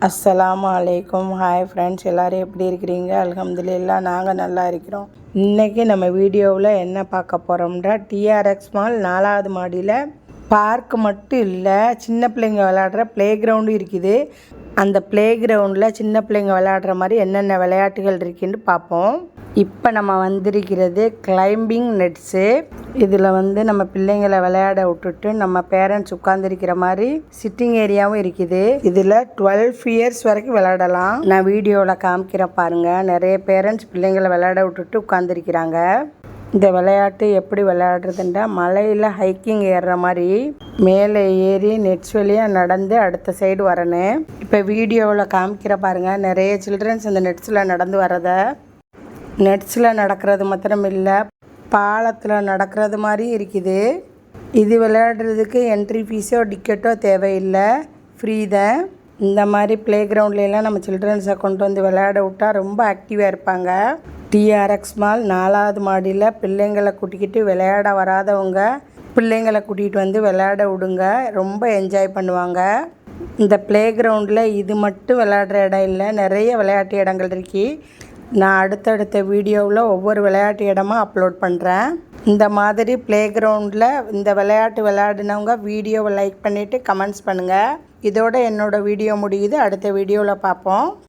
அஸ்ஸலாமு அலைக்கும். Hi friends, எல்லோரும் எப்படி இருக்கிறீங்க? அல்ஹம்துலில்லாஹ் நாங்கள் நல்லா இருக்கிறோம். இன்றைக்கி நம்ம வீடியோவில் என்ன பார்க்க போகிறோம்னா, டிஆர்எக்ஸ் மால் 4வது மாடியில் பார்க் மட்டும் இல்லை, சின்ன பிள்ளைங்க விளையாடுற ப்ளே கிரவுண்டும் இருக்குது. அந்த ப்ளே கிரவுண்டில் சின்ன பிள்ளைங்க விளையாடுற மாதிரி என்னென்ன விளையாட்டுகள் இருக்குன்னு பார்ப்போம். இப்போ நம்ம வந்திருக்கிறது கிளைம்பிங் நெட்ஸு. இதில் நம்ம பிள்ளைங்களை விளையாட விட்டுட்டு நம்ம பேரண்ட்ஸ் உட்காந்துருக்கிற மாதிரி சிட்டிங் ஏரியாவும் இருக்குது. இதில் 12 இயர்ஸ் வரைக்கும் விளையாடலாம். நான் வீடியோவில் காமிக்கிற பாருங்கள். நிறைய பேரண்ட்ஸ் பிள்ளைங்களை விளையாட விட்டுட்டு உட்காந்துருக்கிறாங்க. இந்த விளையாட்டு எப்படி விளையாடுறதுன்றா, மலையில் ஹைக்கிங் ஏறுற மாதிரி மேலே ஏறி நெட்ஸ் வழியாக நடந்து அடுத்த சைடு வரணும். இப்போ வீடியோவில் காமிக்கிற பாருங்கள். நிறைய சில்ட்ரன்ஸ் இந்த நெட்ஸில் நடந்து வரதை, நெட்ஸில் நடக்கிறது மாத்திரம் இல்லை, பாலத்தில் நடக்கிறது மாதிரி இருக்குது. இது விளையாடுறதுக்கு என்ட்ரி ஃபீஸோ டிக்கெட்டோ தேவையில்லை, ஃப்ரீ தான். இந்த மாதிரி ப்ளே கிரவுண்ட்லாம் நம்ம சில்ட்ரன்ஸை கொண்டு வந்து விளையாட விட்டால் ரொம்ப ஆக்டிவாக இருப்பாங்க. டிஆர்எக்ஸ் மால் 4வது மாடியில் பிள்ளைங்களை கூட்டிக்கிட்டு விளையாட வராதவங்க பிள்ளைங்களை கூட்டிகிட்டு வந்து விளையாட விடுங்க, ரொம்ப என்ஜாய் பண்ணுவாங்க. இந்த ப்ளே கிரவுண்டில் இது மட்டும் விளையாடுற இடம் இல்லை, நிறைய விளையாட்டு இடங்கள் இருக்கு. நான் அடுத்தடுத்த வீடியோவில் ஒவ்வொரு விளையாட்டு இடமா அப்லோட் பண்ணுறேன். இந்த மாதிரி ப்ளே கிரவுண்டில் இந்த விளையாட்டு விளையாடினவங்க வீடியோவை லைக் பண்ணிவிட்டு கமெண்ட்ஸ் பண்ணுங்கள். இதோட என்னோடய வீடியோ முடியுது. அடுத்த வீடியோவில் பார்ப்போம்.